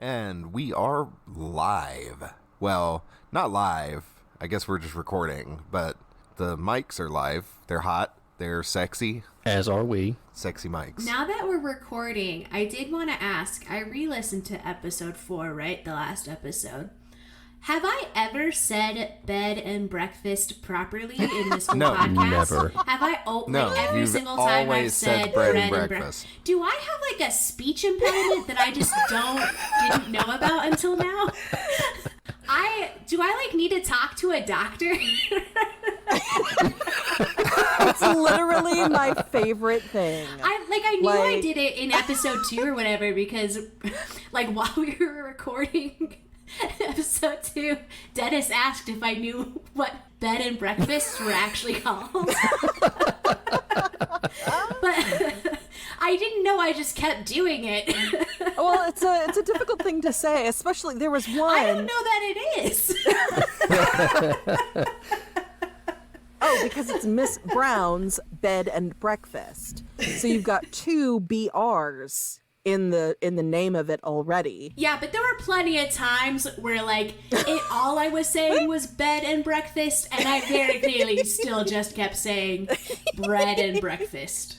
And we are live. Well, not live. I guess we're just recording, but the mics are live. They're hot. They're sexy. As are we. Sexy mics. Now that we're recording, I did want to ask, I re-listened to episode 4, right? The last episode. Have I ever said bed and breakfast properly in this whole No, podcast? never. Have I? No, every you've single time I've always said bread bread and and breakfast. Do I have like a speech impediment that I just didn't know about until now? Do I like need to talk to a doctor? It's literally my favorite thing. I knew I did it in episode 2 or whatever because like while we were recording episode 2, Dennis asked if I knew what bed and breakfast were actually called. But I didn't know, I just kept doing it. Well, it's a difficult thing to say, especially there was one. I don't know that it is. Oh, because it's Miss Brown's bed and breakfast. So you've got 2 BRs in the name of it already. Yeah, but there were plenty of times where all I was saying was bed and breakfast, and I very clearly still just kept saying bread and breakfast.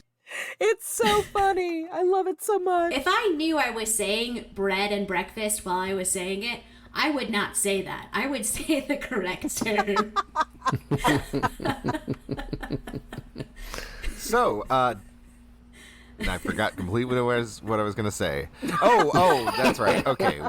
It's so funny. I love it so much. If I knew I was saying bread and breakfast while I was saying it, I would not say that. I would say the correct term. So, and I forgot completely what I was going to say. Oh, that's right. Okay.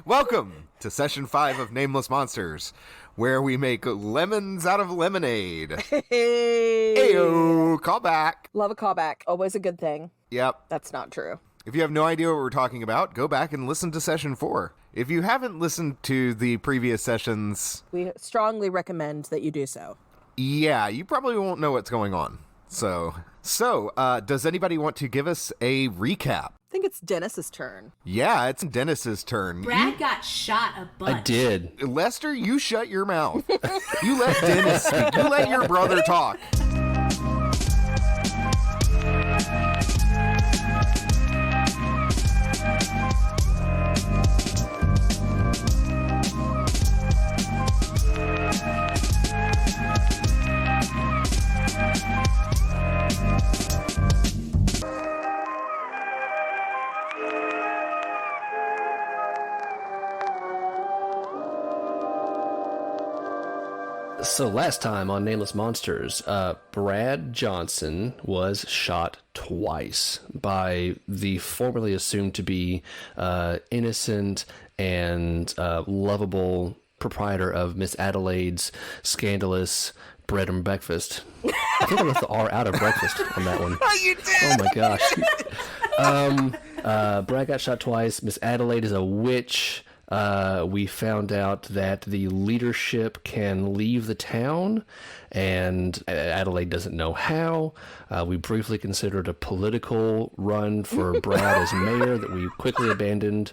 Welcome to Session 5 of Nameless Monsters, where we make lemons out of lemonade. Hey. Ayo, call back. Love a callback. Always a good thing. Yep. That's not true. If you have no idea what we're talking about, go back and listen to Session 4. If you haven't listened to the previous sessions, We strongly recommend that you do so. yeah, you probably won't know what's going on. So, does anybody want to give us a recap? I think it's Dennis's turn. Yeah, it's Dennis's turn. Brad got shot a bunch. I did. Lester, you shut your mouth. You let Dennis speak. You let your brother talk. So last time on Nameless Monsters, Brad Johnson was shot twice by the formerly assumed to be innocent and lovable proprietor of Miss Adelaide's scandalous bread and breakfast. I think I left the R out of breakfast on that one. Oh, you did! Oh my gosh. Brad got shot twice. Miss Adelaide is a witch. We found out that the leadership can leave the town, and Adelaide doesn't know how. We briefly considered a political run for Brad as mayor that we quickly abandoned.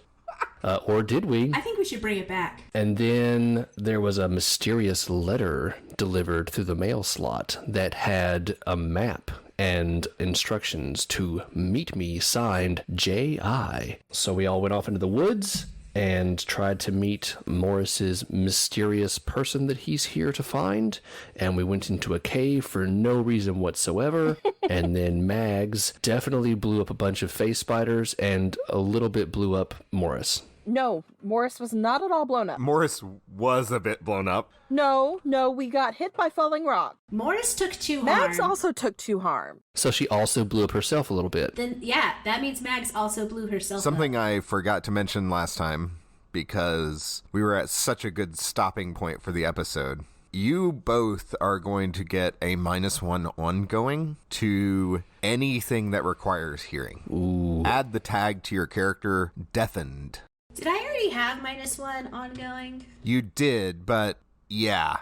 Or did we? I think we should bring it back. And then there was a mysterious letter delivered through the mail slot that had a map and instructions to meet me, signed J.I. So we all went off into the woods and tried to meet Morris's mysterious person that he's here to find. And we went into a cave for no reason whatsoever. And then Mags definitely blew up a bunch of face spiders and a little bit blew up Morris. No, Morris was not at all blown up. Morris was a bit blown up. No, we got hit by falling rock. Morris took 2 harm. Max also took 2 harm. So she also blew up herself a little bit. Then, yeah, that means Mags also blew herself Something up. I forgot to mention last time, because we were at such a good stopping point for the episode. You both are going to get a -1 ongoing to anything that requires hearing. Ooh. Add the tag to your character, deafened. Did I already have -1 ongoing? You did, but yeah.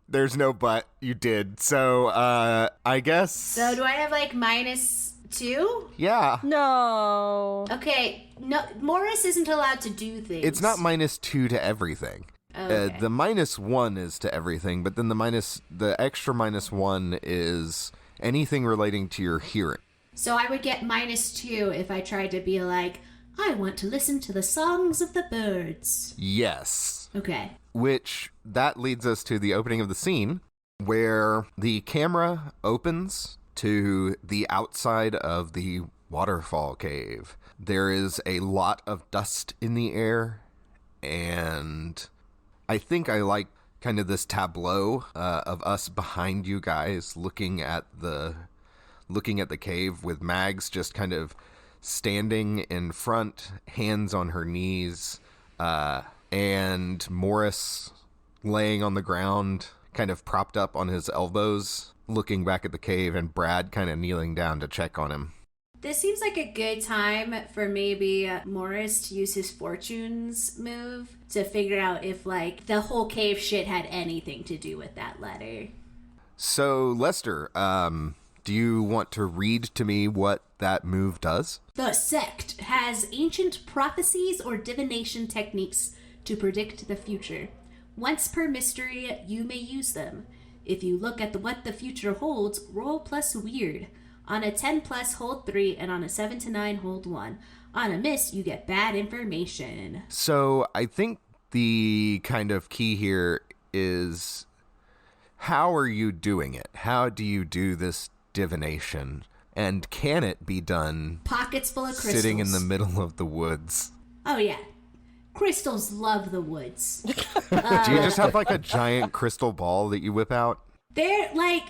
There's no but. You did. So, I guess... So do I have -2? Yeah. No. Okay, no, Morris isn't allowed to do things. It's not -2 to everything. Okay. The -1 is to everything, but then the extra -1 is anything relating to your hearing. So I would get -2 if I tried to be like, I want to listen to the songs of the birds. Yes. Okay. Which, that leads us to the opening of the scene, where the camera opens to the outside of the waterfall cave. There is a lot of dust in the air, and I think I like kind of this tableau of us behind you guys looking at the cave, with Mags just kind of standing in front, hands on her knees, and Morris laying on the ground, kind of propped up on his elbows, looking back at the cave, and Brad kind of kneeling down to check on him. This seems like a good time for maybe Morris to use his fortunes move to figure out if, like, the whole cave shit had anything to do with that letter. So, Lester, do you want to read to me what that move does? The sect has ancient prophecies or divination techniques to predict the future. Once per mystery, you may use them. If you look at what the future holds, roll plus weird. On a 10 plus, hold 3, and on a 7 to 9, hold 1. On a miss, you get bad information. So I think the kind of key here is, how are you doing it? How do you do this divination? And can it be done Pockets full of crystals. sitting in the middle of the woods? Oh, yeah. Crystals love the woods. Do you just have like a giant crystal ball that you whip out? They're like...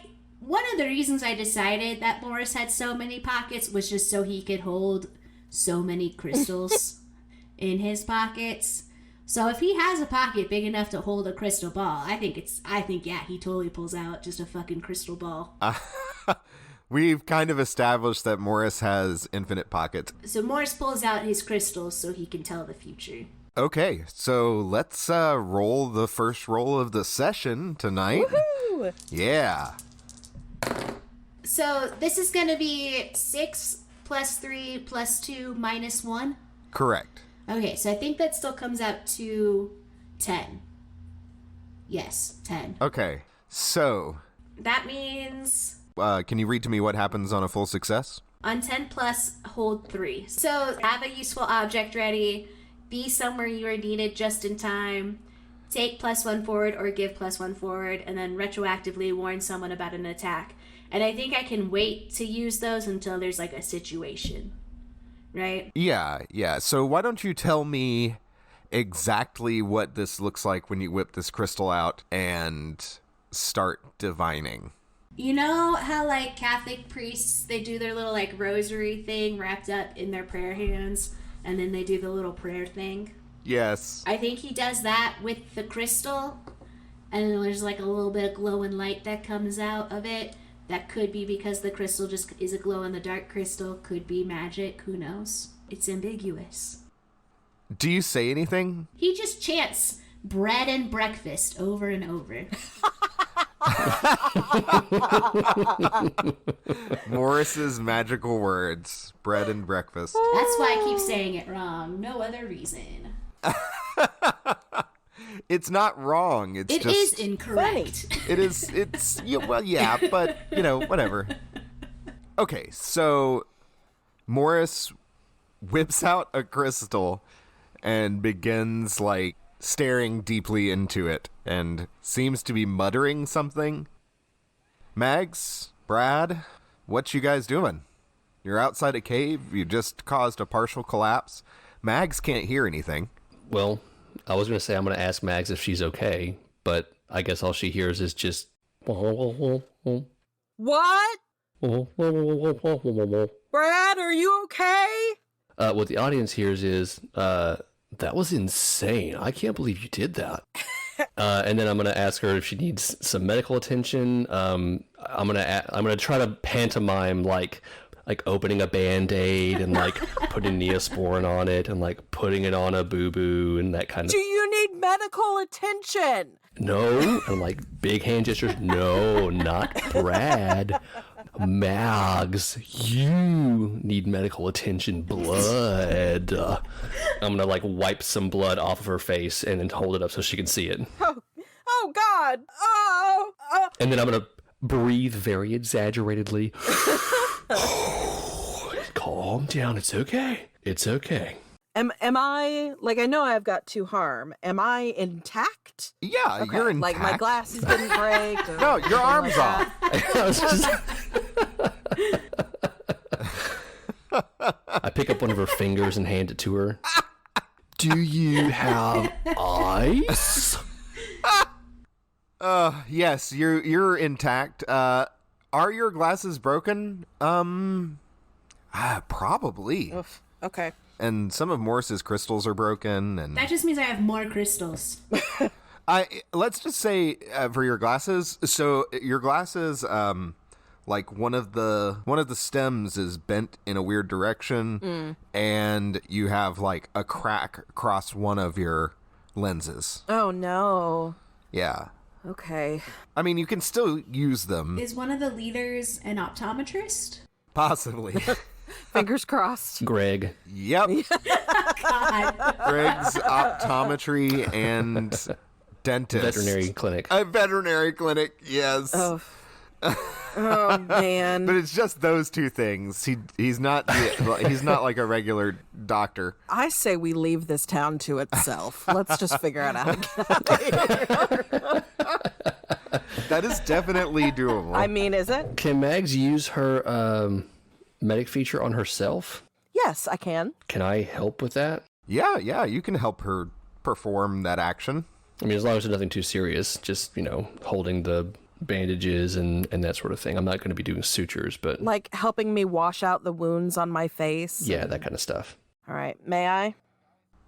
One of the reasons I decided that Morris had so many pockets was just so he could hold so many crystals in his pockets. So if he has a pocket big enough to hold a crystal ball, I think he totally pulls out just a fucking crystal ball. We've kind of established that Morris has infinite pockets. So Morris pulls out his crystals so he can tell the future. Okay, so let's roll the first roll of the session tonight. Woohoo! Yeah. So this is going to be 6 plus 3 plus 2 minus 1? Correct. Okay, so I think that still comes out to 10. Yes, 10. Okay, so... That means... can you read to me what happens on a full success? On 10 plus, hold 3. So have a useful object ready, be somewhere you are needed just in time, take +1 forward or give +1 forward, and then retroactively warn someone about an attack. And I think I can wait to use those until there's like a situation, right? Yeah. So why don't you tell me exactly what this looks like when you whip this crystal out and start divining? You know how like Catholic priests, they do their little like rosary thing wrapped up in their prayer hands, and then they do the little prayer thing? Yes. I think he does that with the crystal, and then there's like a little bit of glowing light that comes out of it. That could be because the crystal just is a glow-in-the-dark crystal. Could be magic. Who knows? It's ambiguous. Do you say anything? He just chants bread and breakfast over and over. Morris's magical words. Bread and breakfast. That's why I keep saying it wrong. No other reason. It's not wrong. It is incorrect. It is. It's well, yeah, but whatever. Okay, so Morris whips out a crystal and begins like staring deeply into it, and seems to be muttering something. Mags, Brad, what you guys doing? You're outside a cave. You just caused a partial collapse. Mags can't hear anything. Well, I was going to say I'm going to ask Mags if she's okay, but I guess all she hears is just... What? Brad, are you okay? What the audience hears is, that was insane. I can't believe you did that. And then I'm going to ask her if she needs some medical attention. I'm going to try to pantomime like opening a Band-Aid and like putting Neosporin on it and like putting it on a boo-boo and that kind of... Do you need medical attention? No. And like big hand gestures. No, not Brad. Mags, you need medical attention. Blood. I'm gonna like wipe some blood off of her face and then hold it up so she can see it. Oh God. Oh. And then I'm gonna breathe very exaggeratedly. Calm down. It's okay. It's okay. Am I, like, I know I've got 2 harm. Am I intact? Yeah, Okay, you're intact. like my glasses didn't break. Or No, your arm's like off. I was just- I pick up one of her fingers and hand it to her. Do you have ice? Yes, you're intact. Are your glasses broken? Probably. Oof. Okay. And some of Morris's crystals are broken, and That just means I have more crystals. let's just say for your glasses. So your glasses, like one of the stems is bent in a weird direction, and you have like a crack across one of your lenses. Oh no. Yeah. Okay. I mean, you can still use them, Is one of the leaders an optometrist? possibly. Fingers crossed. Greg. Yep. God. Greg's optometry and dentist. Veterinary clinic. A veterinary clinic, yes. Oh. Oh man. But it's just those 2 things. He's not like a regular doctor. I say we leave this town to itself. Let's just figure out how to get out of here. That is definitely doable. I mean, is it? Can Mags use her medic feature on herself? Yes, I can. Can I help with that? yeah, you can help her perform that action. I mean, as long as it's nothing too serious, just, holding the bandages and that sort of thing. I'm not going to be doing sutures, but Like helping me wash out the wounds on my face. yeah, that kind of stuff. All right. May I?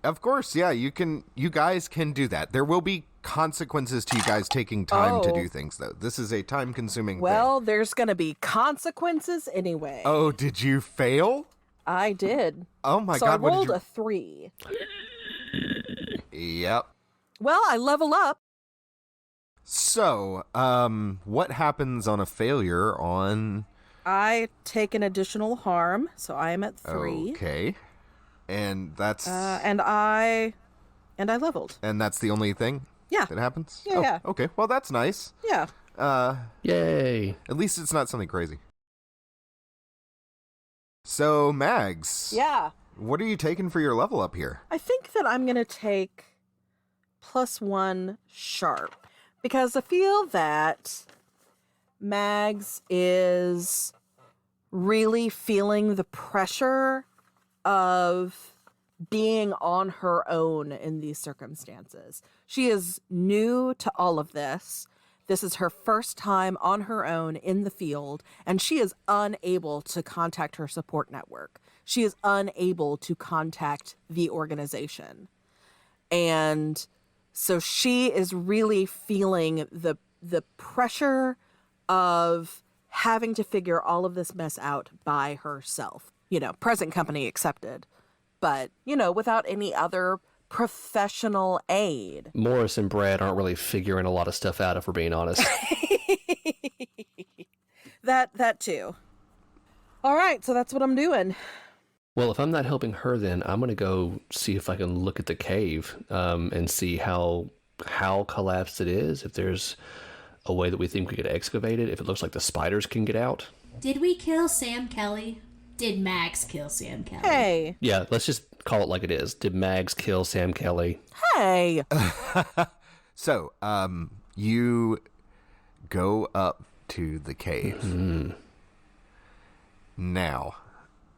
Of course, yeah, you guys can do that. There will be consequences to you guys taking time to Oh. do things, though. This is a time-consuming thing. Well, there's going to be consequences anyway. Oh, did you fail? I did. Oh my So god, I what rolled did a 3. you... Yep. Well, I level up. So, what happens on a failure on... I take an additional harm, so I am at 3. Okay. And that's... And I leveled. And that's the only thing Yeah. that happens? Yeah, yeah. Okay, well, that's nice. Yeah. Yay. At least it's not something crazy. So, Mags. Yeah. What are you taking for your level up here? I think that I'm going to take +1 sharp because I feel that Mags is really feeling the pressure of being on her own in these circumstances. She is new to all of this. This is her first time on her own in the field, and she is unable to contact her support network. She is unable to contact the organization. And so she is really feeling the pressure of having to figure all of this mess out by herself. Present company accepted, but, without any other professional aid. Morris and Brad aren't really figuring a lot of stuff out, if we're being honest. That too. All right, so that's what I'm doing. Well, if I'm not helping her, then I'm going to go see if I can look at the cave and see how collapsed it is, if there's a way that we think we could excavate it, if it looks like the spiders can get out. Did we kill Sam Kelly? Did Max kill Sam Kelly? Hey. Yeah, let's just call it like it is. Did Mags kill Sam Kelly? Hey. So, you go up to the cave. Mm-hmm. Now,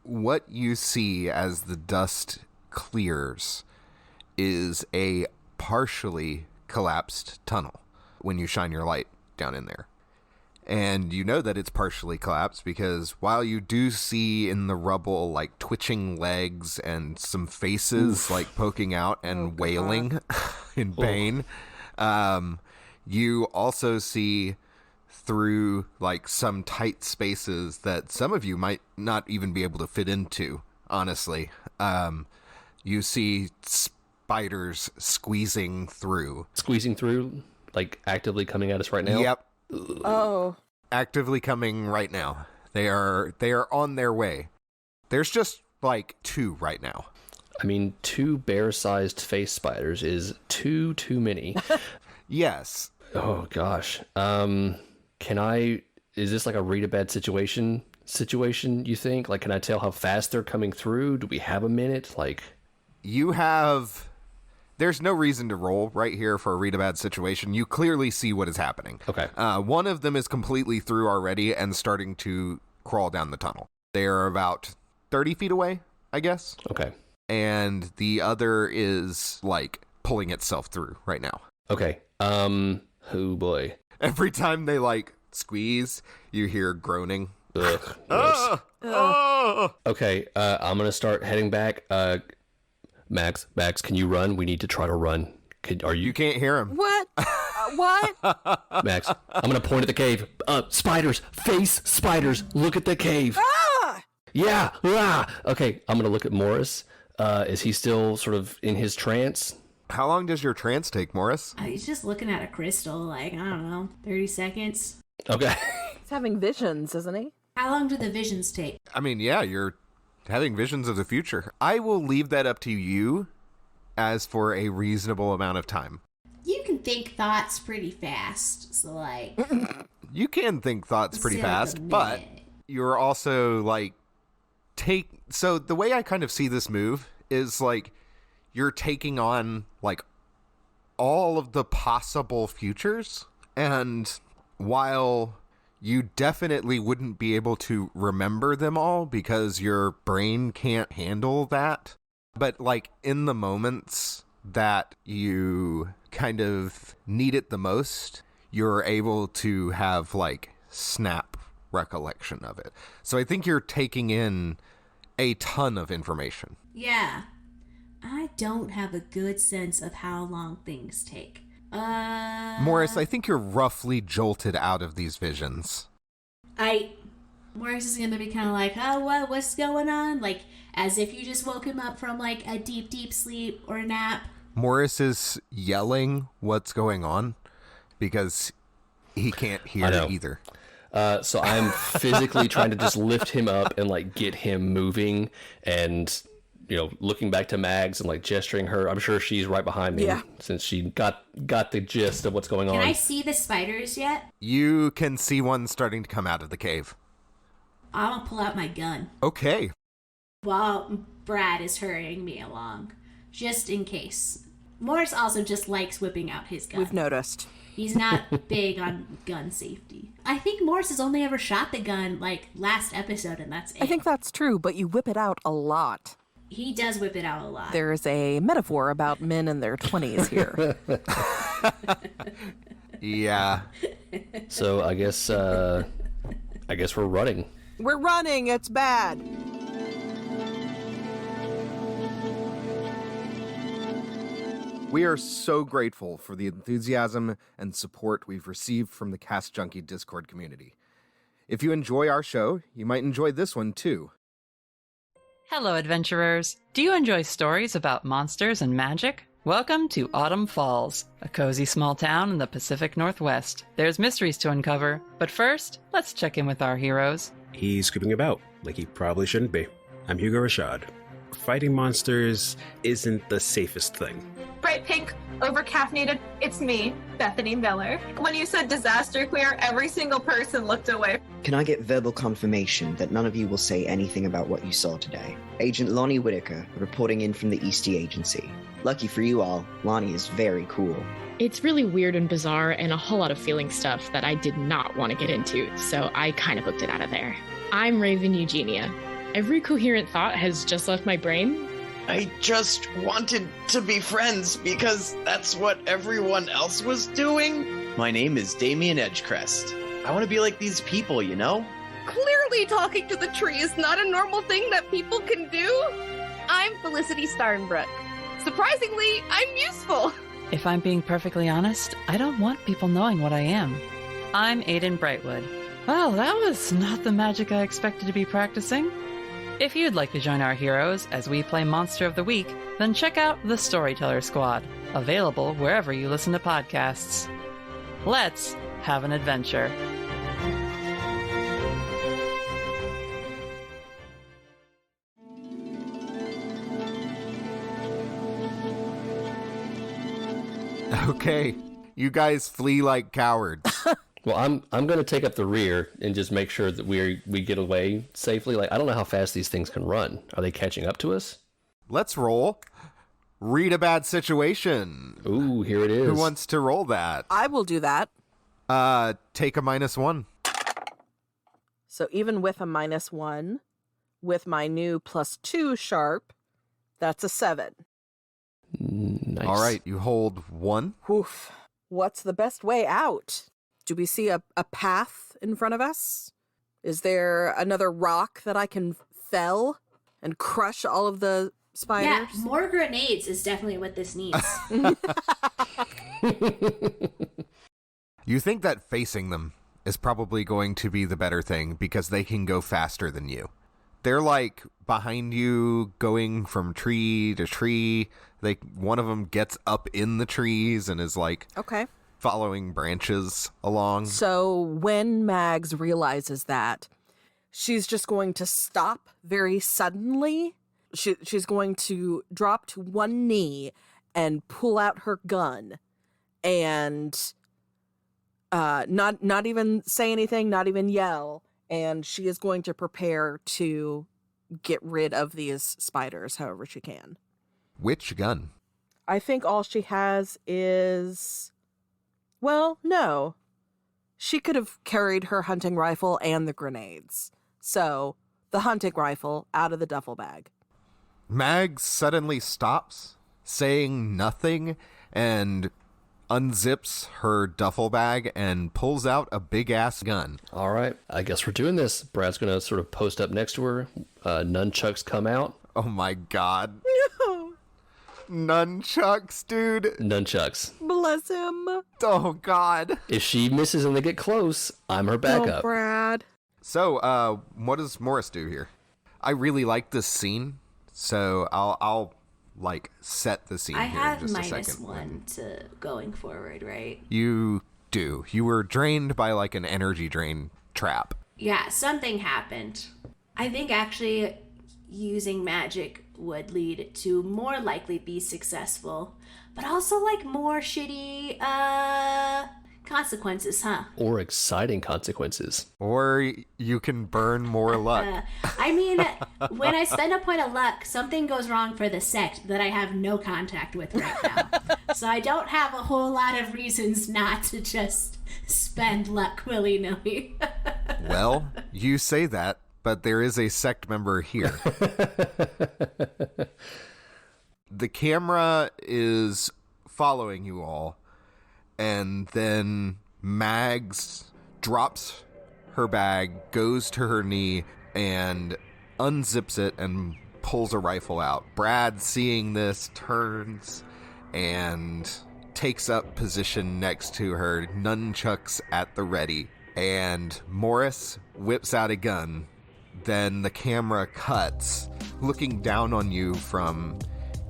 what you see as the dust clears is a partially collapsed tunnel when you shine your light down in there. And you know that it's partially collapsed because while you do see in the rubble like twitching legs and some faces like poking out and wailing in pain, you also see through like some tight spaces that some of you might not even be able to fit into, honestly. You see spiders squeezing through. Squeezing through, like actively coming at us right now? Yep. Oh. Actively coming right now. They are on their way. There's just like 2 right now. I mean, 2 bear-sized face spiders is too many. Yes. Oh gosh. Is this like a read a bad situation, you think? Like, can I tell how fast they're coming through? Do we have a minute? Like, you have... There's no reason to roll right here for a read a bad situation. You clearly see what is happening. Okay. One of them is completely through already and starting to crawl down the tunnel. They are about 30 feet away, I guess. Okay. And the other is, like, pulling itself through right now. Okay. Oh, boy. Every time they, like, squeeze, you hear groaning. Ugh. Okay, I'm going to start heading back. Max, can you run? We need to try to run. You can't hear him. What? What? Max, I'm going to point at the cave. Spiders. Face spiders. Look at the cave. Ah! Yeah. Ah! Okay, I'm going to look at Morris. Is he still sort of in his trance? How long does your trance take, Morris? He's just looking at a crystal, like, I don't know, 30 seconds. Okay. He's having visions, isn't he? How long do the visions take? I mean, yeah, you're having visions of the future. I will leave that up to you as for a reasonable amount of time. You can think thoughts pretty fast, so like... You can think thoughts pretty say, like, fast, a but minute. you're also, like, So the way I kind of see this move is, like, you're taking on, like, all of the possible futures, and while you definitely wouldn't be able to remember them all because your brain can't handle that, but, like, in the moments that you kind of need it the most, you're able to have, like, snap recollection of it. So I think you're taking in a ton of information. Yeah. I don't have a good sense of how long things take. Morris, I think you're roughly jolted out of these visions. Morris is gonna be kind of like, oh, what's going on? Like, as if you just woke him up from, like, a deep, deep sleep or a nap. Morris is yelling what's going on because he can't hear either. So I'm physically trying to just lift him up and, like, get him moving and, you know, looking back to Mags and, like, gesturing her. I'm sure she's right behind me since she got the gist of what's going on. Can I see the spiders yet? You can see one starting to come out of the cave. I'm gonna pull out my gun Okay. while Brad is hurrying me along, just in case. Morris also just likes whipping out his gun. We've noticed. He's not big on gun safety. I think Morris has only ever shot the gun, like, last episode, and that's it. I think that's true, but you whip it out a lot. He does whip it out a lot. There's a metaphor about men in their 20s here. Yeah. So I guess we're running. We're running. It's bad. We are so grateful for the enthusiasm and support we've received from the Cast Junkie Discord community. If you enjoy our show, you might enjoy this one too. Hello, adventurers. Do you enjoy stories about monsters and magic? Welcome to Autumn Falls, a cozy small town in the Pacific Northwest. There's mysteries to uncover, but first, let's check in with our heroes. He's creeping about, like he probably shouldn't be. I'm Hugo Rashad. Fighting monsters isn't the safest thing. Bright pink, over-caffeinated, it's me, Bethany Miller. When you said disaster queer, every single person looked away. Can I get verbal confirmation that none of you will say anything about what you saw today? Agent Lonnie Whitaker, reporting in from the Eastie Agency. Lucky for you all, Lonnie is very cool. It's really weird and bizarre and a whole lot of feeling stuff that I did not want to get into, so I kind of booked it out of there. I'm Raven Eugenia. Every coherent thought has just left my brain. I just wanted to be friends because that's what everyone else was doing. My name is Damien Edgecrest. I want to be like these people, you know? Clearly talking to the tree is not a normal thing that people can do. I'm Felicity Starnbrook. Surprisingly, I'm useful. If I'm being perfectly honest, I don't want people knowing what I am. I'm Aiden Brightwood. Well, that was not the magic I expected to be practicing. If you'd like to join our heroes as we play Monster of the Week, then check out the Storyteller Squad, available wherever you listen to podcasts. Let's have an adventure. Okay. You guys flee like cowards. Well, I'm going to take up the rear and just make sure that we get away safely. Like, I don't know how fast these things can run. Are they catching up to us? Let's roll. Read a bad situation. Ooh, here it is. Who wants to roll that? I will do that. Take a -1. So even with a -1, with my new +2 sharp, that's a 7. Nice. All right, you hold 1. Oof. What's the best way out? Do we see a path in front of us? Is there another rock that I can fell and crush all of the spiders? Yeah, more grenades is definitely what this needs. You think that facing them is probably going to be the better thing because they can go faster than you. They're like behind you going from tree to tree. One of them gets up in the trees and is like following branches along. So when Mags realizes that, she's just going to stop very suddenly. She's going to drop to one knee and pull out her gun and not even say anything, not even yell. And she is going to prepare to get rid of these spiders however she can. Which gun? I think all she has is... Well, no. She could have carried her hunting rifle and the grenades. So, the hunting rifle out of the duffel bag. Mags suddenly stops, saying nothing, and unzips her duffel bag and pulls out a big-ass gun. All right, I guess we're doing this. Brad's going to sort of post up next to her. Nunchucks come out. Oh my god. No. Nunchucks, dude. Nunchucks. Bless him. Oh god. If she misses and they get close, I'm her backup. Oh, Brad. So, what does Morris do here? I really like this scene, so I'll like set the scene I here have in just a second. -1 to going forward, right? You do. You were drained by like an energy drain trap. Yeah, something happened. I think actually using magic would lead to more likely be successful, but also like more shitty consequences, huh? Or exciting consequences. Or you can burn more luck. I mean, when I spend a point of luck, something goes wrong for the sect that I have no contact with right now. So I don't have a whole lot of reasons not to just spend luck willy-nilly. Well, you say that, but there is a sect member here. The camera is following you all, and then Mags drops her bag, goes to her knee, and unzips it and pulls a rifle out. Brad, seeing this, turns and takes up position next to her, nunchucks at the ready. And Morris whips out a gun. Then the camera cuts, looking down on you from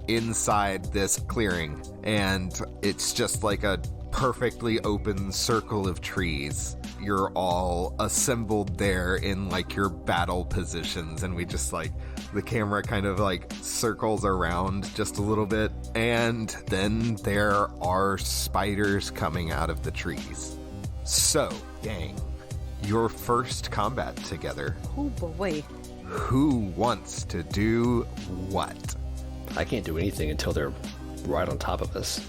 inside this clearing. And it's just like a perfectly open circle of trees. You're all assembled there in like your battle positions, and we just like the camera kind of like circles around just a little bit, and then there are spiders coming out of the trees. So, gang, your first combat together. Oh boy. Who wants to do what? I can't do anything until they're right on top of us.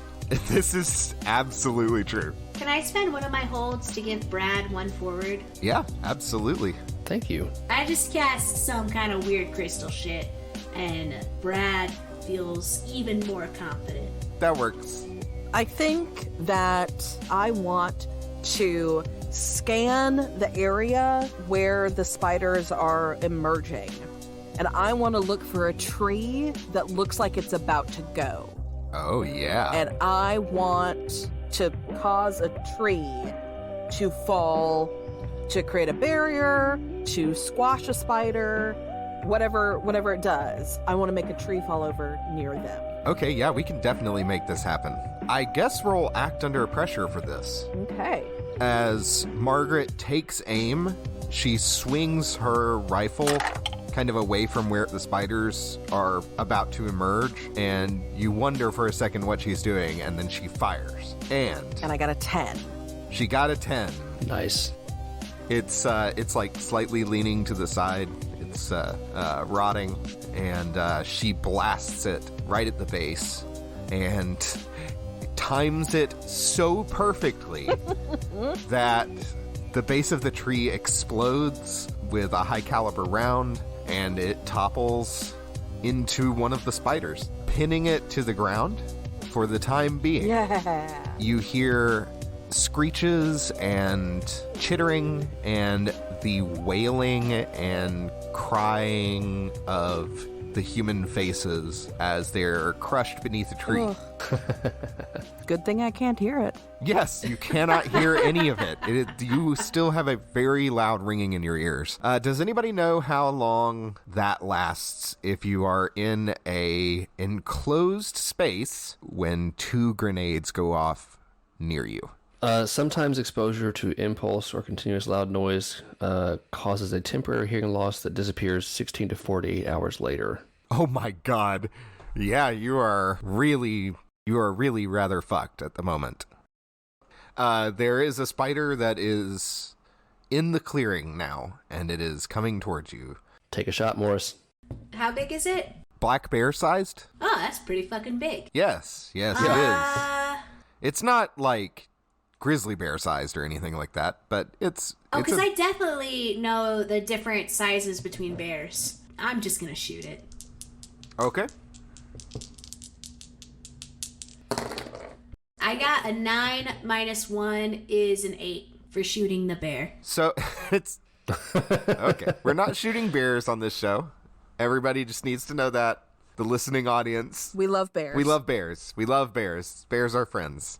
This is absolutely true. Can I spend one of my holds to give Brad one forward? Yeah, absolutely. Thank you. I just cast some kind of weird crystal shit, and Brad feels even more confident. That works. I think that I want to scan the area where the spiders are emerging. And I want to look for a tree that looks like it's about to go. Oh, yeah. And I want to cause a tree to fall, to create a barrier, to squash a spider, whatever it does. I want to make a tree fall over near them. Okay, yeah, we can definitely make this happen. I guess we'll act under pressure for this. Okay. As Margaret takes aim, she swings her rifle kind of away from where the spiders are about to emerge, and you wonder for a second what she's doing, and then she fires. And I got a 10. She got a 10. Nice. It's like slightly leaning to the side. it's rotting, and she blasts it right at the base and times it so perfectly that the base of the tree explodes with a high caliber round, and it topples into one of the spiders, pinning it to the ground for the time being. Yeah. You hear screeches and chittering and the wailing and crying of the human faces as they're crushed beneath a tree. Good thing I can't hear it. Yes, you cannot hear any of it. You still have a very loud ringing in your ears. Does anybody know how long that lasts if you are in a enclosed space when 2 grenades go off near you? Sometimes exposure to impulse or continuous loud noise causes a temporary hearing loss that disappears 16 to 48 hours later. Oh my god. Yeah, you are really rather fucked at the moment. There is a spider that is in the clearing now, and it is coming towards you. Take a shot, Morris. How big is it? Black bear sized? Oh, that's pretty fucking big. Yes, it is. It's not like grizzly bear sized or anything like that, but it's... Oh, because I definitely know the different sizes between bears. I'm just gonna shoot it. Okay. I got a 9 minus 1 is an 8 for shooting the bear. So, it's... Okay, we're not shooting bears on this show. Everybody just needs to know that. The listening audience. We love bears. We love bears. We love bears. Bears are friends.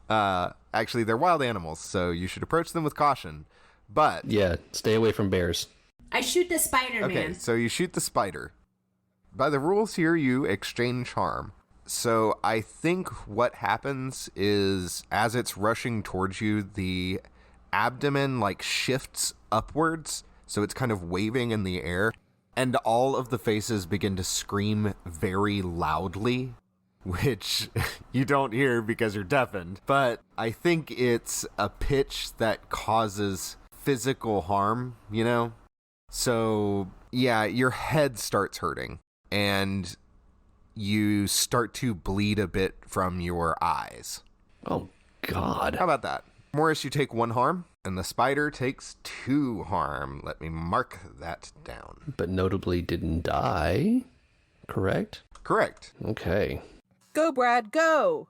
Actually, they're wild animals, so you should approach them with caution. But... Yeah, stay away from bears. I shoot the spider, okay, man. so you shoot the spider. By the rules here, you exchange harm. So I think what happens is, as it's rushing towards you, the abdomen, like, shifts upwards, so it's kind of waving in the air, and all of the faces begin to scream very loudly, which you don't hear because you're deafened. But I think it's a pitch that causes physical harm, you know? So, yeah, your head starts hurting, and you start to bleed a bit from your eyes. Oh, God. How about that? Morris, you take 1 harm, and the spider takes 2 harm. Let me mark that down. But notably didn't die, correct? Correct. Okay. Go, Brad, go!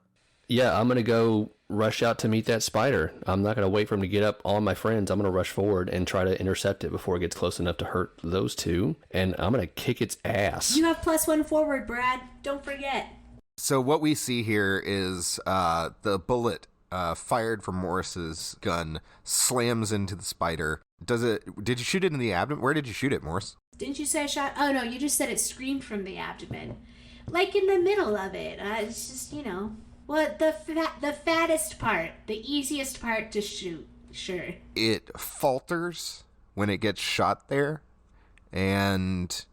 Yeah, I'm going to go rush out to meet that spider. I'm not going to wait for him to get up on my friends. I'm going to rush forward and try to intercept it before it gets close enough to hurt those 2. And I'm going to kick its ass. You have +1 forward, Brad. Don't forget. So what we see here is the bullet fired from Morris's gun slams into the spider. Did you shoot it in the abdomen? Where did you shoot it, Morris? Didn't you say I shot? Oh, no, you just said it screamed from the abdomen. Like in the middle of it. It's just, you know... Well, the fattest part, the easiest part to shoot, sure. It falters when it gets shot there, and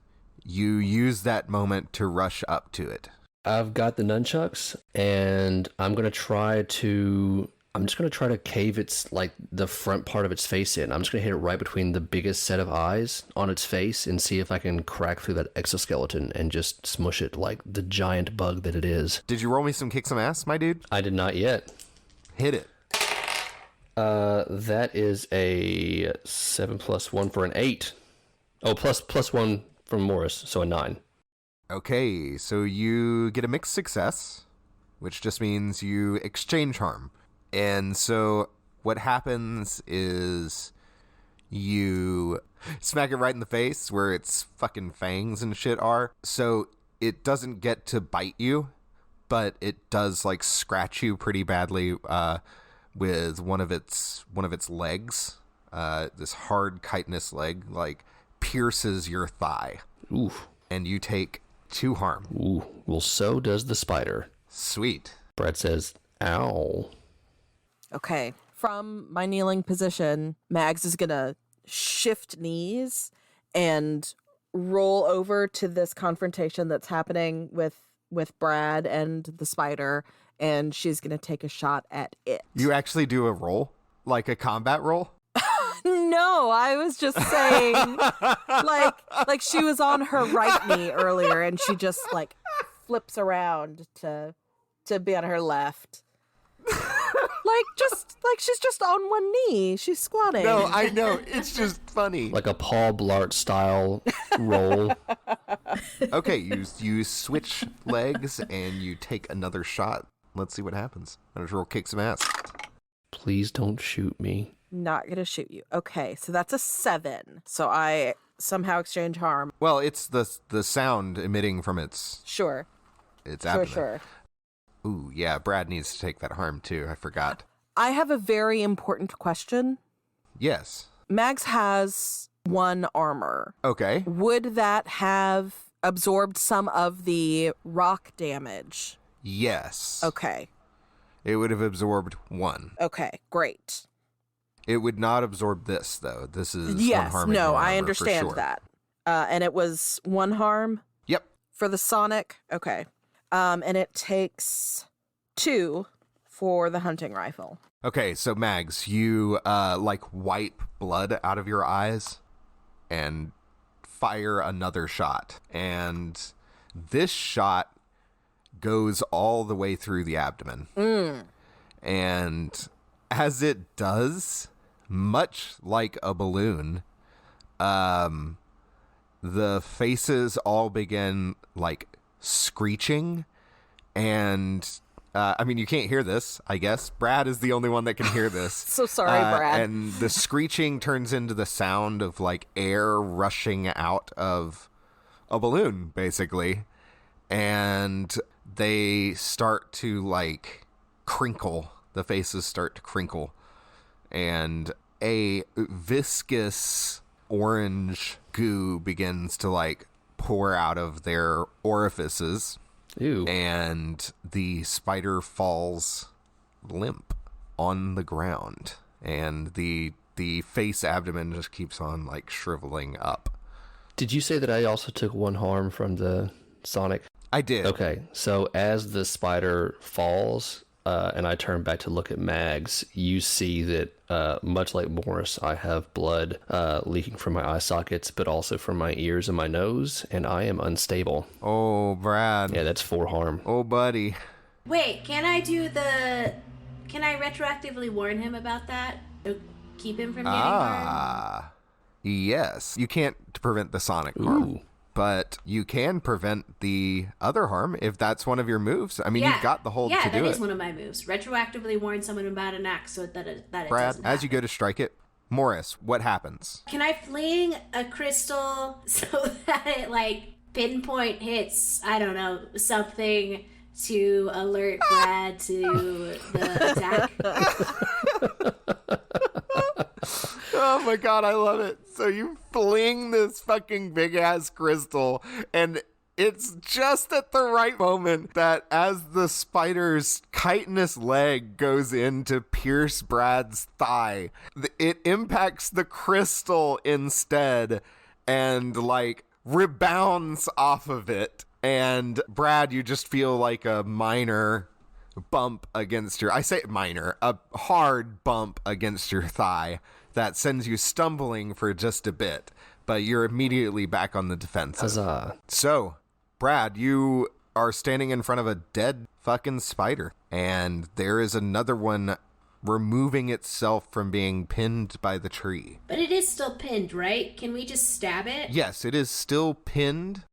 you use that moment to rush up to it. I've got the nunchucks, and I'm just going to try to cave its, like, the front part of its face in. I'm just going to hit it right between the biggest set of eyes on its face and see if I can crack through that exoskeleton and just smush it like the giant bug that it is. Did you roll me kick some ass, my dude? I did not yet. Hit it. That is a 7 + 1 for an 8. Oh, plus 1 from Morris, so a 9. Okay, so you get a mixed success, which just means you exchange harm. And so what happens is you smack it right in the face where its fucking fangs and shit are. So it doesn't get to bite you, but it does, like, scratch you pretty badly with one of its legs. This hard chitinous leg, like, pierces your thigh. Ooh. And you take 2 harm. Ooh. Well, so does the spider. Sweet. Brad says, ow. Okay. From my kneeling position, Mags is going to shift knees and roll over to this confrontation that's happening with Brad and the spider, and she's going to take a shot at it. You actually do a roll? Like a combat roll? No, I was just saying, like she was on her right knee earlier, and she just like flips around to be on her left. like she's just on one knee. She's squatting. No, I know. It's just funny. Like a Paul Blart style roll. Okay, you switch legs and you take another shot. Let's see what happens. I'm gonna roll kick some ass. Please don't shoot me. Not gonna shoot you. Okay, so that's a 7. So I somehow exchange harm. Well, it's the sound emitting from its Sure. abdomen. Sure. Ooh, yeah, Brad needs to take that harm too. I forgot. I have a very important question. Yes. Mags has 1 armor. Okay. Would that have absorbed some of the rock damage? Yes. Okay. It would have absorbed 1. Okay, great. It would not absorb this, though. This is 1 Yes, harm. no, and 1 I armor, understand for sure. that. And it was 1 harm? Yep. For the Sonic? Okay. And it takes 2 for the hunting rifle. Okay, so Mags, you wipe blood out of your eyes and fire another shot. And this shot goes all the way through the abdomen. And as it does, much like a balloon, the faces all begin screeching, and you can't hear this, I guess. Brad is the only one that can hear this. So sorry, Brad. And the screeching turns into the sound of air rushing out of a balloon, basically. And they start to crinkle. The faces start to crinkle. And a viscous orange goo begins to pour out of their orifices. Ew. And the spider falls limp on the ground. And the face abdomen just keeps on shriveling up. Did you say that I also took 1 harm from the Sonic? I did. Okay, so as the spider falls, and I turn back to look at Mags, you see that, much like Morris, I have blood leaking from my eye sockets, but also from my ears and my nose, and I am unstable. Oh, Brad. Yeah, that's 4 harm. Oh, buddy. Wait, can I retroactively warn him about that? To keep him from getting harmed? Yes. You can't prevent the Sonic harm. But you can prevent the other harm if that's one of your moves. You've got the hold to do it. Yeah, that is one of my moves. Retroactively warn someone about an axe so that it Brad, doesn't as you happen. go to strike it, Morris, what happens? Can I fling a crystal so that it pinpoint hits, I don't know, something to alert Brad to the attack? Oh my god, I love it. So you fling this fucking big ass crystal, and it's just at the right moment that as the spider's chitinous leg goes in to pierce Brad's thigh, it impacts the crystal instead and rebounds off of it. And Brad, you just feel a minor bump against a hard bump against your thigh that sends you stumbling for just a bit, but you're immediately back on the defensive. Huzzah. So, Brad, you are standing in front of a dead fucking spider, and there is another one removing itself from being pinned by the tree. But it is still pinned, right? Can we just stab it? Yes, it is still pinned.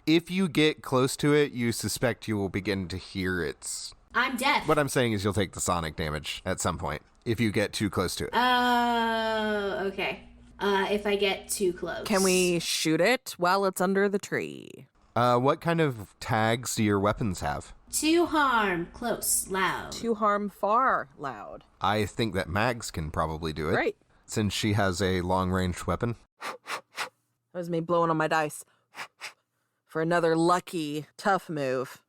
If you get close to it, you suspect you will begin to hear its... I'm deaf. What I'm saying is you'll take the sonic damage at some point if you get too close to it. Oh, okay. If I get too close. Can we shoot it while it's under the tree? What kind of tags do your weapons have? 2 harm, close, loud. 2 harm, far, loud. I think that Mags can probably do it. Great. Since she has a long-ranged weapon. That was me blowing on my dice. For another lucky, tough move.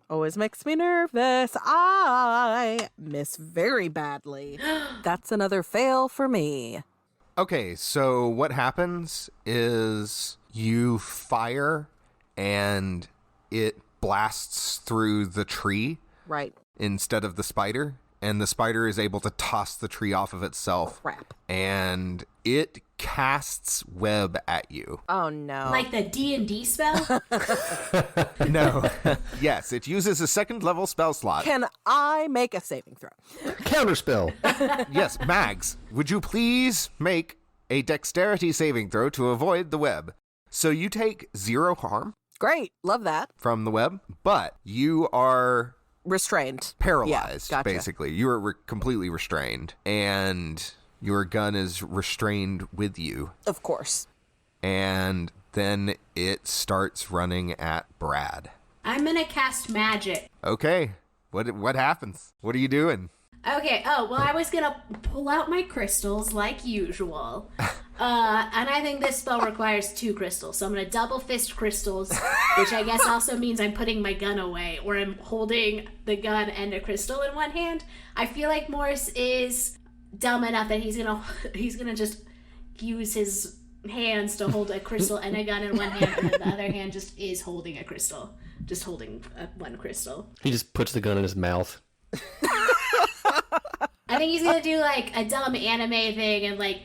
Always makes me nervous. I miss very badly. That's another fail for me. Okay, so what happens is you fire and it blasts through the tree. Right. Instead of the spider. and the spider is able to toss the tree off of itself. Crap. And it casts web at you. Oh, no. Like the D&D spell? No. Yes, it uses a second level spell slot. Can I make a saving throw? Counterspell. Yes, Mags, would you please make a dexterity saving throw to avoid the web? So you take 0 harm Great. Love that. from the web, but you are Restrained. paralyzed, Yeah, gotcha. basically. You are completely restrained, and your gun is restrained with you. Of course. And then it starts running at Brad. I'm gonna cast magic. Okay, what happens? What are you doing? Okay, well, I was gonna pull out my crystals like usual. And I think this spell requires 2 crystals, so I'm gonna double fist crystals, which I guess also means I'm putting my gun away, or I'm holding the gun and a crystal in one hand. I feel like Morris is dumb enough that he's gonna just use his hands to hold a crystal and a gun in one hand, and then the other hand just is holding a crystal. Just holding one crystal. He just puts the gun in his mouth. I think he's gonna do like a dumb anime thing and like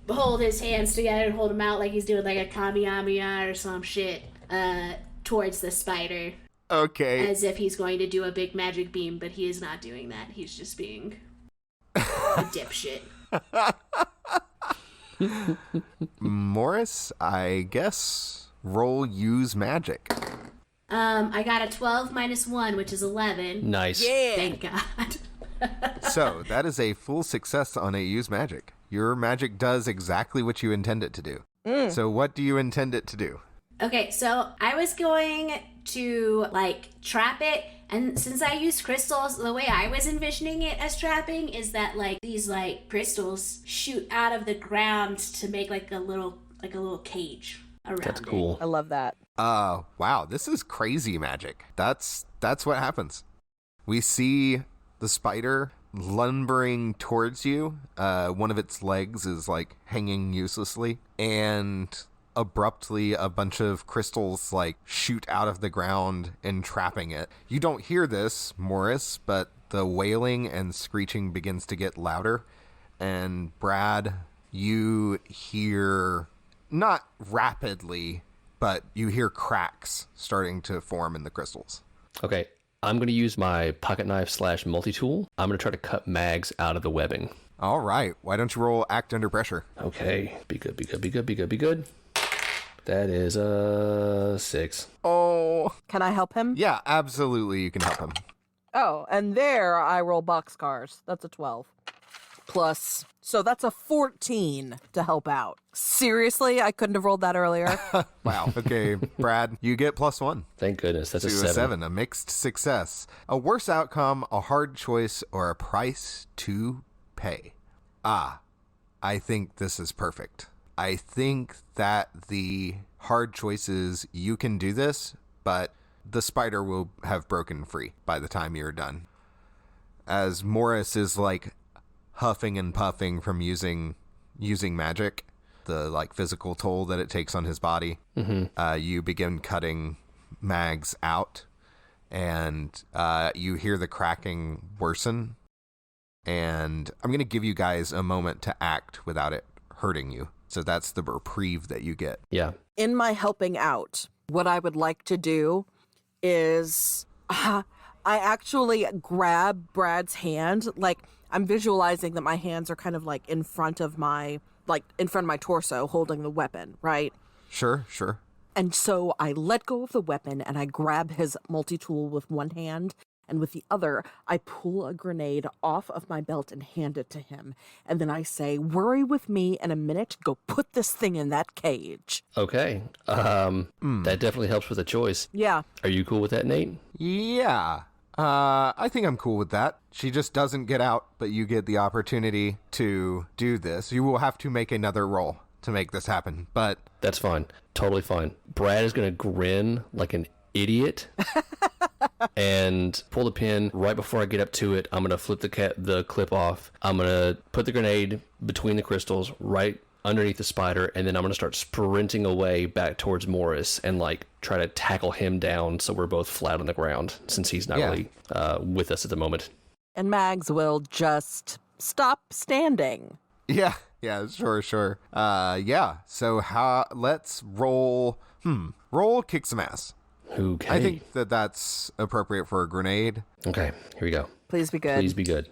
hold his hands together and hold them out like he's doing like a Kamehameha or some shit towards the spider. Okay. As if he's going to do a big magic beam, but he is not doing that. He's just being a dipshit. Morris, I guess, roll use magic. I got a 12 minus 1, which is 11. Nice. Yeah. Thank God. So, that is a full success on a use magic. Your magic does exactly what you intend it to do. So, what do you intend it to do? Okay, so I was going to, like, trap it, and since I used crystals, the way I was envisioning it as trapping is that, like, these, like, crystals shoot out of the ground to make, like, a little cage around That's it. cool. I love that. Wow, this is crazy magic. That's what happens. We see the spider lumbering towards you. One of its legs is, like, hanging uselessly, and abruptly a bunch of crystals like shoot out of the ground, entrapping it. You don't hear this, Morris, but the wailing and screeching begins to get louder. And Brad, you hear, not rapidly, but you hear cracks starting to form in the crystals. Okay, I'm going to use my pocket knife / multi-tool. I'm going to try to cut Mags out of the webbing. All right, why don't you roll act under pressure? Okay, be good, be good, be good, be good, be good. That is a 6. Oh. Can I help him? Yeah, absolutely, you can help him. Oh, and there I roll boxcars. That's a 12. Plus, so that's a 14 to help out. Seriously? I couldn't have rolled that earlier. Wow. Okay, Brad, you get +1. Thank goodness. That's To a 7. A mixed success. A worse outcome, a hard choice, or a price to pay. I think this is perfect. I think that the hard choice is you can do this, but the spider will have broken free by the time you're done. As Morris is like huffing and puffing from using magic, the like physical toll that it takes on his body, you begin cutting Mags out, and you hear the cracking worsen. And I'm going to give you guys a moment to act without it hurting you. So that's the reprieve that you get. Yeah. In my helping out, what I would like to do is I actually grab Brad's hand. Like, I'm visualizing that my hands are kind of like in front of my torso holding the weapon, right? Sure. And so I let go of the weapon and I grab his multi-tool with one hand, and with the other, I pull a grenade off of my belt and hand it to him. And then I say, worry with me in a minute, go put this thing in that cage. Okay. That definitely helps with the choice. Yeah. Are you cool with that, Nate? Yeah. I think I'm cool with that. She just doesn't get out, but you get the opportunity to do this. You will have to make another roll to make this happen, but... That's fine. Totally fine. Brad is going to grin like an idiot and pull the pin. Right before I get up to it, I'm going to flip the clip off. I'm going to put the grenade between the crystals right underneath the spider, and then I'm going to start sprinting away back towards Morris and like try to tackle him down so we're both flat on the ground, since he's not really with us at the moment. And Mags will just stop standing. Yeah, sure. So let's roll. Roll kick some ass. Okay. I think that's appropriate for a grenade. Okay, here we go. Please be good. Please be good.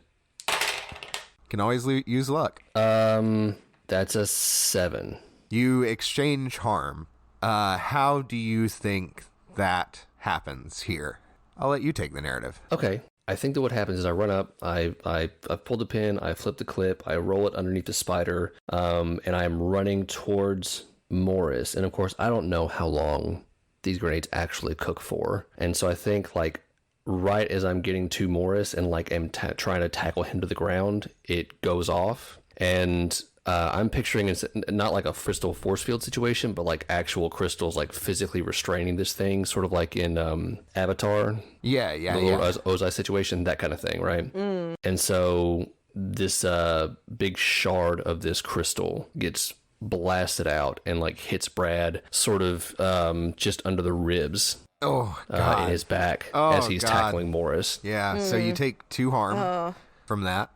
Can always use luck. That's a 7. You exchange harm. How do you think that happens here? I'll let you take the narrative. Okay. I think that what happens is I run up, I pull the pin, I flip the clip, I roll it underneath the spider, and I'm running towards Morris. And of course, I don't know how long these grenades actually cook for. And so I think like right as I'm getting to Morris and like am trying to tackle him to the ground, it goes off. And I'm picturing it's not like a crystal force field situation, but like actual crystals like physically restraining this thing, sort of like in Avatar. Yeah. Ozai situation, that kind of thing, right? And so this big shard of this crystal gets blasted out and like hits Brad sort of just under the ribs. Oh, God. In his back as he's tackling Morris. Yeah, so you take 2 harm from that.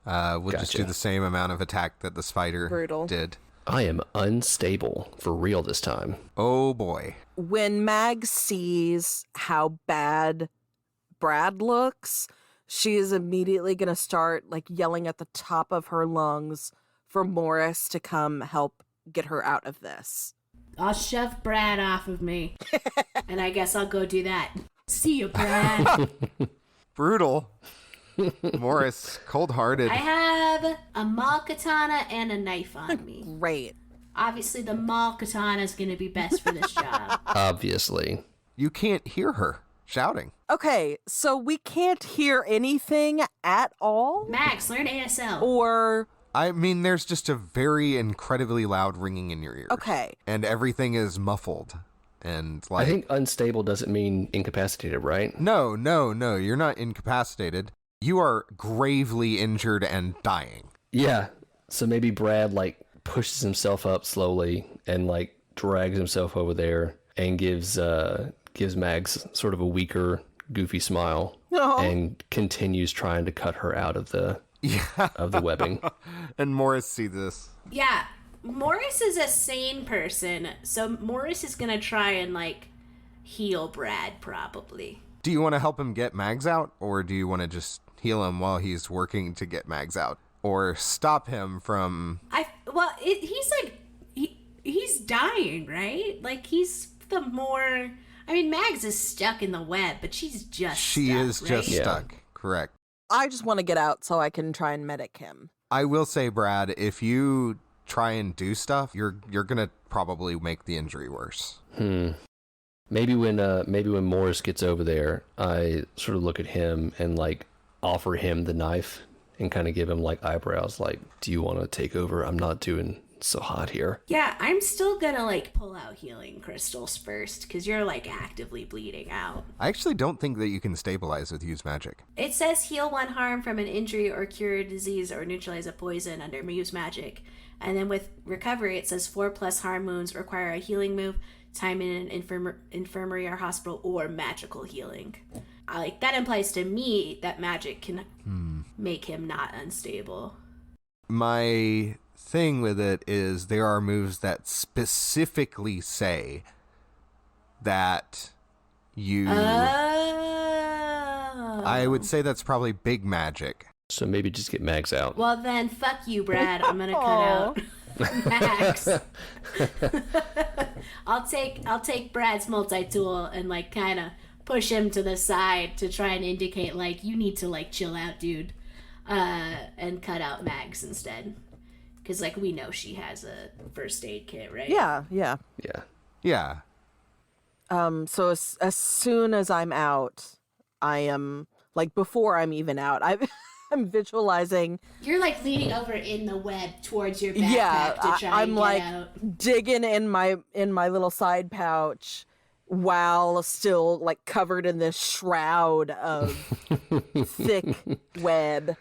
We'll just Gotcha. do the same amount of attack that the spider Brutal. did. I am unstable for real this time. Oh, boy. When Mags sees how bad Brad looks, she is immediately going to start like yelling at the top of her lungs for Morris to come help get her out of this. I'll shove Brad off of me. And I guess I'll go do that. See you, Brad. Brutal. Morris, cold-hearted. I have a maul katana and a knife on me. Great. Obviously, the maul katana is going to be best for this job. Obviously. You can't hear her shouting. Okay, so we can't hear anything at all? Max, learn ASL. Or... I mean, there's just a very incredibly loud ringing in your ears. Okay. And everything is muffled. And like... I think unstable doesn't mean incapacitated, right? No. You're not incapacitated. You are gravely injured and dying. Yeah. So maybe Brad like pushes himself up slowly and like drags himself over there and gives Mags sort of a weaker, goofy smile and continues trying to cut her out of the webbing. And Morris sees this. Yeah, Morris is a sane person, so Morris is going to try and like heal Brad probably. Do you want to help him get Mags out, or do you want to just heal him while he's working to get Mags out, or stop him from? He's like he's dying, right? Like he's the more. I mean, Mags is stuck in the web, but she's just stuck. Correct. I just want to get out so I can try and medic him. I will say, Brad, if you try and do stuff, you're gonna probably make the injury worse. Maybe when Morris gets over there, I sort of look at him and like offer him the knife and kind of give him like eyebrows, like, do you want to take over? I'm not doing so hot here. Yeah, I'm still gonna like pull out healing crystals first because you're like actively bleeding out. I actually don't think that you can stabilize with use magic. It says heal 1 harm from an injury or cure a disease or neutralize a poison under use magic. And then with recovery, it says 4+ harm wounds require a healing move, time in an infirmary or hospital, or magical healing. Like that implies to me that magic can make him not unstable. My thing with it is there are moves that specifically say that you... I would say that's probably big magic. So maybe just get Mags out. Well then, fuck you, Brad. I'm gonna cut out Max. I'll take Brad's multi-tool and like kind of push him to the side to try and indicate like you need to like chill out, dude, and cut out Mags instead. Because, like, we know she has a first aid kit, right? Yeah. So as soon as I'm out, I am, like, before I'm even out, I'm visualizing. You're, like, leaning over in the web towards your backpack to try I'm and like get out. Digging in my little side pouch while still, like, covered in this shroud of thick web.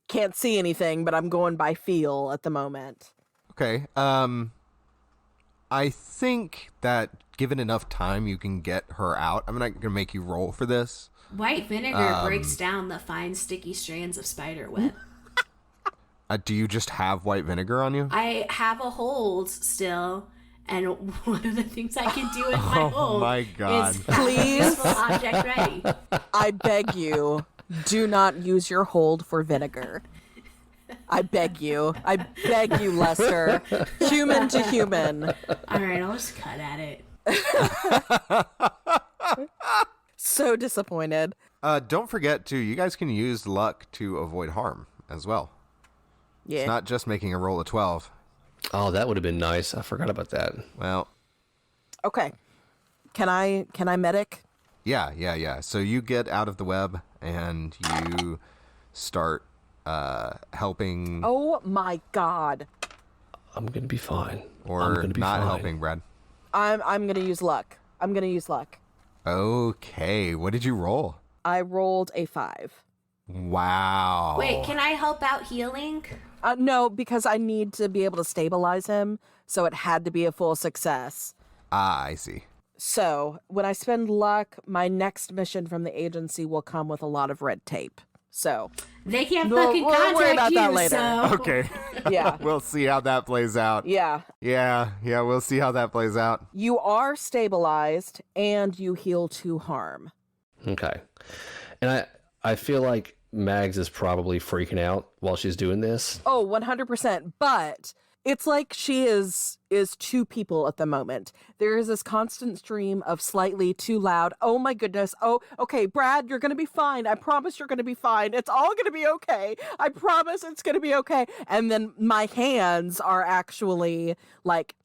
Can't see anything, but I'm going by feel at the moment. Okay. I think that given enough time, you can get her out. I'm not going to make you roll for this. White vinegar breaks down the fine, sticky strands of spider web. Do you just have white vinegar on you? I have a hold still, and one of the things I can do with my hold my God. is have a useful object ready. I beg you, do not use your hold for vinegar. I beg you, Lester. Human to human. All right, I'll just cut at it. So disappointed. Don't forget to, you guys can use luck to avoid harm as well. Yeah. It's not just making a roll of 12. Oh, that would have been nice. I forgot about that. Well, Okay. Can I medic? yeah. So you get out of the web and you start helping. Oh my God. I'm going to be fine. Or I'm gonna be not fine. helping, Brad. I'm gonna use luck. Okay, what did you roll? I rolled a 5. Wow. Wait, can I help out healing? No, because I need to be able to stabilize him, so it had to be a full success. Ah, I see. So when I spend luck, my next mission from the agency will come with a lot of red tape. So They can't We'll fucking worry contact about you, that later. so... Okay. yeah, We'll see how that plays out. yeah. Yeah, we'll see how that plays out. You are stabilized and you heal 2 harm. Okay. And I feel like Mags is probably freaking out while she's doing this. Oh, 100%. But it's like she is 2 people at the moment. There is this constant stream of slightly too loud. Oh my goodness. Oh, okay, Brad, you're going to be fine. I promise you're going to be fine. It's all going to be okay. I promise it's going to be okay. And then my hands are actually like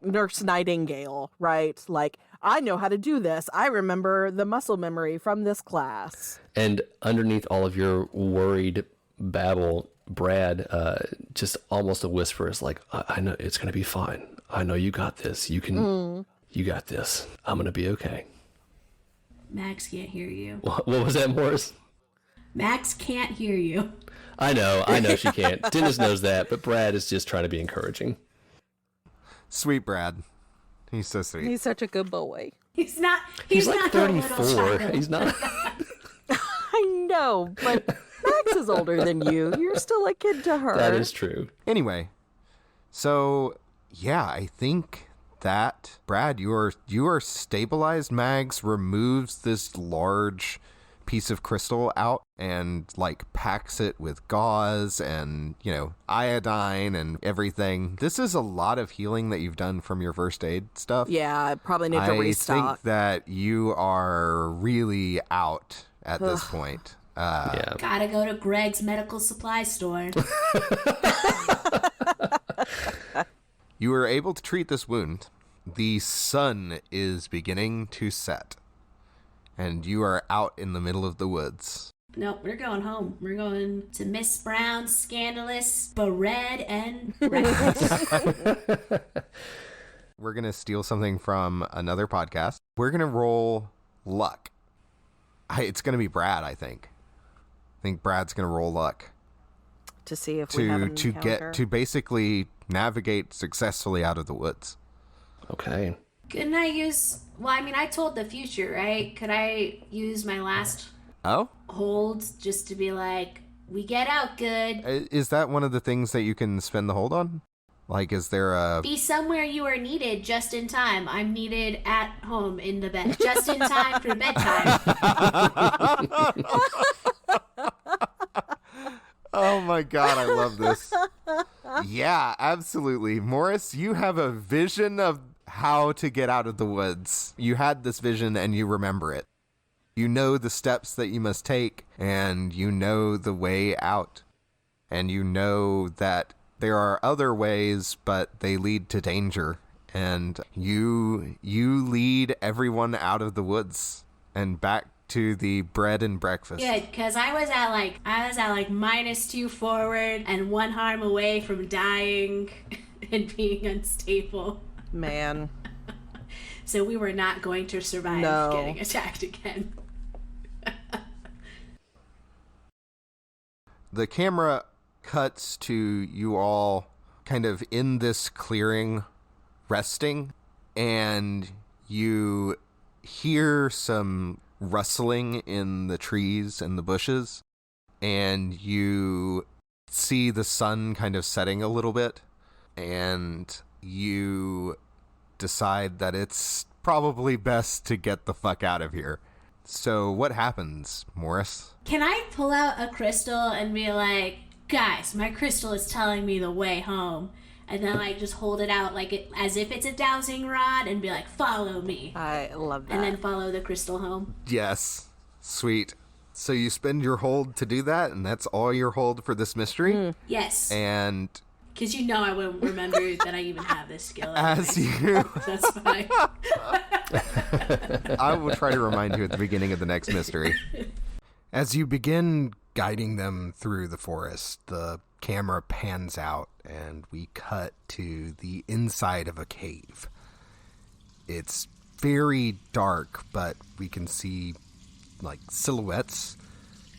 Nurse Nightingale, right? Like, I know how to do this. I remember the muscle memory from this class. And underneath all of your worried babble, Brad, just almost a whisper is like, I know it's going to be fine. I know you got this. You got this. I'm going to be okay. Max can't hear you. What was that, Morris? Max can't hear you. I know she can't. Dennis knows that, but Brad is just trying to be encouraging. Sweet Brad. He's so sweet. He's such a good boy. He's not He's like not a little 34. child. He's not. I know, but Max is older than you. You're still a kid to her. That is true. Anyway, so yeah, I think that Brad, you are stabilized. Mags removes this large piece of crystal out and like packs it with gauze and iodine and everything. This is a lot of healing that you've done from your first aid stuff. Yeah, I probably need to restock. I think that you are really out at this point. Yeah. Gotta go to Greg's medical supply store. You were able to treat this wound. The sun is beginning to set, and you are out in the middle of the woods. Nope, we're going home. We're going to Miss Brown's scandalous bread and breakfast. We're going to steal something from another podcast. We're going to roll luck. It's going to be Brad, I think. I think Brad's going to roll luck. To see if we have an encounter. To basically navigate successfully out of the woods. Okay. Couldn't I use... Well, I mean, I told the future, right? Could I use my last hold just to be like, we get out good? Is that one of the things that you can spend the hold on? Like, is there a... Be somewhere you are needed just in time. I'm needed at home in the bed. Just in time for bedtime. Oh my God, I love this. Yeah, absolutely. Morris, you have a vision of how to get out of the woods. You had this vision and you remember it. You know the steps that you must take and you know the way out. And you know that there are other ways, but they lead to danger. And you lead everyone out of the woods and back to the bread and breakfast. Good, because I was at like -2 forward and 1 harm away from dying and being unstable. Man. So we were not going to survive getting attacked again. The camera cuts to you all kind of in this clearing, resting, and you hear some rustling in the trees and the bushes, and you see the sun kind of setting a little bit, and you decide that it's probably best to get the fuck out of here. So what happens, Morris? Can I pull out a crystal and be like, guys, my crystal is telling me the way home? And then like just hold it out as if it's a dowsing rod and be like, follow me. I love that. And then follow the crystal home. Yes. Sweet. So you spend your hold to do that, and that's all your hold for this mystery? Yes. And... because you know I wouldn't remember that I even have this skill. As you... That's fine. I will try to remind you at the beginning of the next mystery. As you begin guiding them through the forest, the camera pans out and we cut to the inside of a cave. It's very dark, but we can see like silhouettes,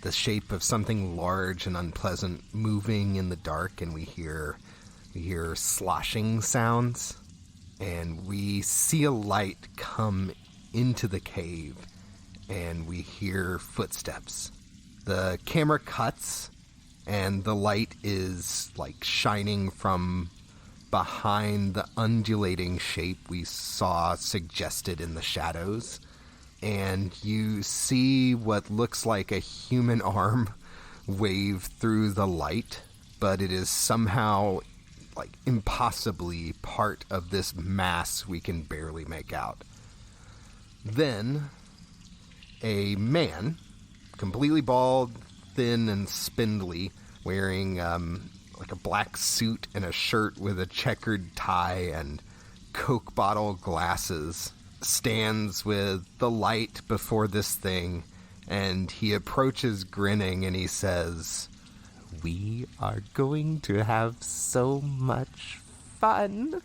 the shape of something large and unpleasant moving in the dark, and we hear sloshing sounds, and we see a light come into the cave, and we hear footsteps. The camera cuts, and the light is like shining from behind the undulating shape we saw suggested in the shadows, and you see what looks like a human arm wave through the light, but it is somehow like impossibly part of this mass we can barely make out. Then a man, completely bald, thin and spindly, wearing like a black suit and a shirt with a checkered tie and Coke bottle glasses, stands with the light before this thing, and he approaches grinning and he says, "We are going to have so much fun."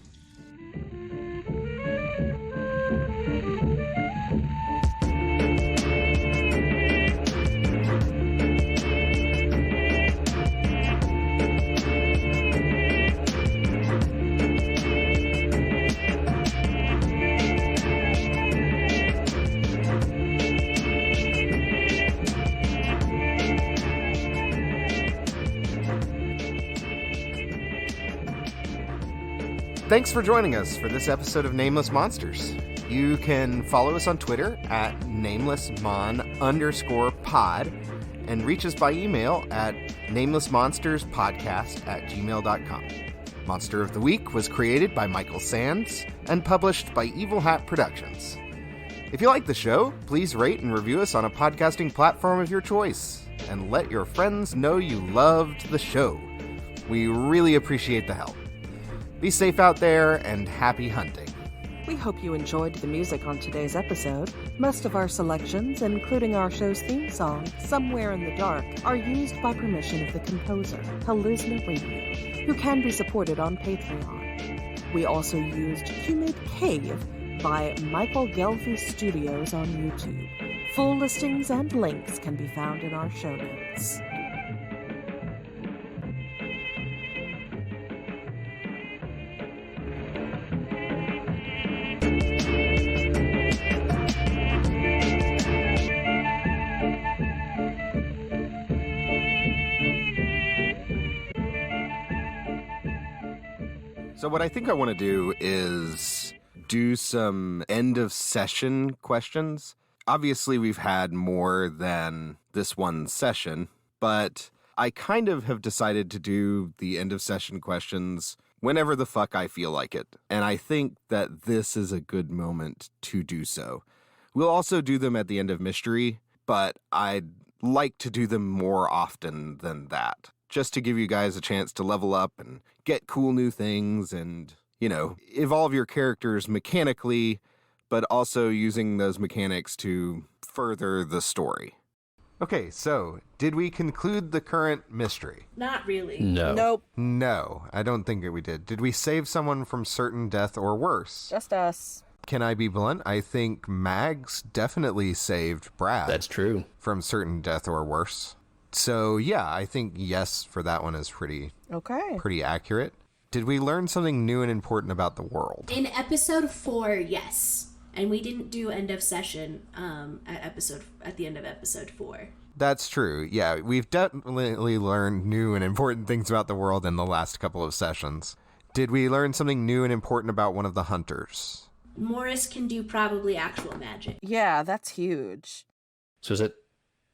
Thanks for joining us for this episode of Nameless Monsters. You can follow us on Twitter at namelessmon_pod and reach us by email at namelessmonsterspodcast@gmail.com. Monster of the Week was created by Michael Sands and published by Evil Hat Productions. If you like the show, please rate and review us on a podcasting platform of your choice, and let your friends know you loved the show. We really appreciate the help. Be safe out there, and happy hunting. We hope you enjoyed the music on today's episode. Most of our selections, including our show's theme song, Somewhere in the Dark, are used by permission of the composer, Holizna Radio, who can be supported on Patreon. We also used Humid Cave by Michael Ghelfi Studios on YouTube. Full listings and links can be found in our show notes. So what I think I want to do is do some end of session questions. Obviously, we've had more than this one session, but I kind of have decided to do the end of session questions whenever the fuck I feel like it. And I think that this is a good moment to do so. We'll also do them at the end of Mystery, but I'd like to do them more often than that, just to give you guys a chance to level up and get cool new things and, you know, evolve your characters mechanically, but also using those mechanics to further the story. Okay, so did we conclude the current mystery? Not really. No. Nope. No, I don't think that we did. Did we save someone from certain death or worse? Just us. Can I be blunt? I think Mags definitely saved Brad. That's true. From certain death or worse. So yeah, I think yes for that one is pretty accurate. Did we learn something new and important about the world? In episode 4, yes. and we didn't do end of session at the end of episode 4. That's true. Yeah, we've definitely learned new and important things about the world in the last couple of sessions. Did we learn something new and important about one of the hunters? Morris can do probably actual magic. Yeah, that's huge. So is it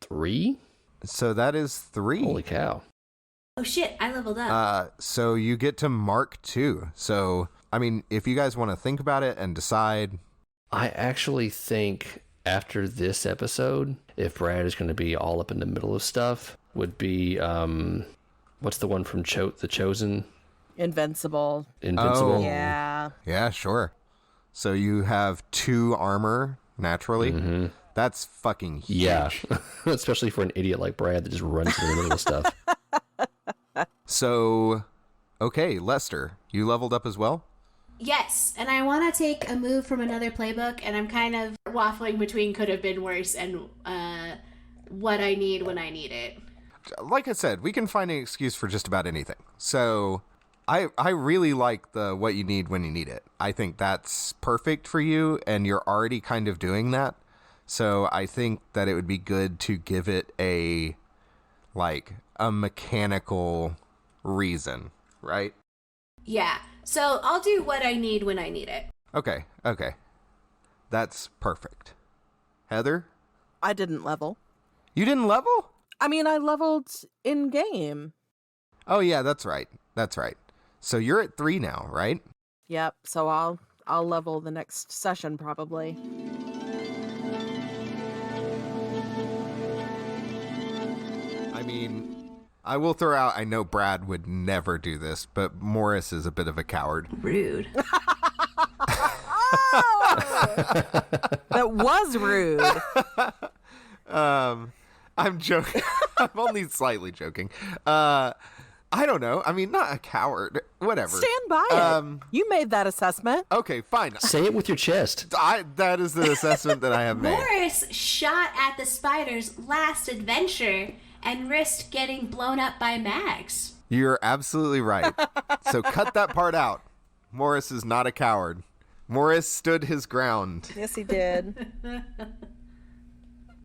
3? So that is 3. Holy cow. Oh shit, I leveled up. So you get to Mark 2. So, I mean, if you guys want to think about it and decide... I actually think after this episode, if Brad is going to be all up in the middle of stuff, would be, what's the one from The Chosen? Invincible. Oh. Yeah. Yeah, sure. So you have 2 armor, naturally. Mm-hmm. That's fucking huge. Yeah, especially for an idiot like Brad that just runs in the middle of stuff. So, okay, Lester, you leveled up as well? Yes, and I want to take a move from another playbook, and I'm kind of waffling between could have been worse and what I need when I need it. Like I said, we can find an excuse for just about anything. So, I really like the what you need when you need it. I think that's perfect for you, and you're already kind of doing that. So, I think that it would be good to give it a mechanical reason, right? Yeah. So I'll do what I need when I need it. Okay. That's perfect. Heather? I didn't level. You didn't level? I mean, I leveled in game. Oh yeah, that's right. So you're at 3 now, right? Yep. So I'll level the next session probably. I mean, I will throw out, I know Brad would never do this, but Morris is a bit of a coward. Rude. That was rude. I'm joking. I'm only slightly joking. I don't know. I mean, not a coward. Whatever. Stand by it. You made that assessment. Okay, fine. Say it with your chest. That is the assessment that I have made. Morris shot at the spiders last adventure and risked getting blown up by Mags. You're absolutely right. So cut that part out. Morris is not a coward. Morris stood his ground. Yes, he did.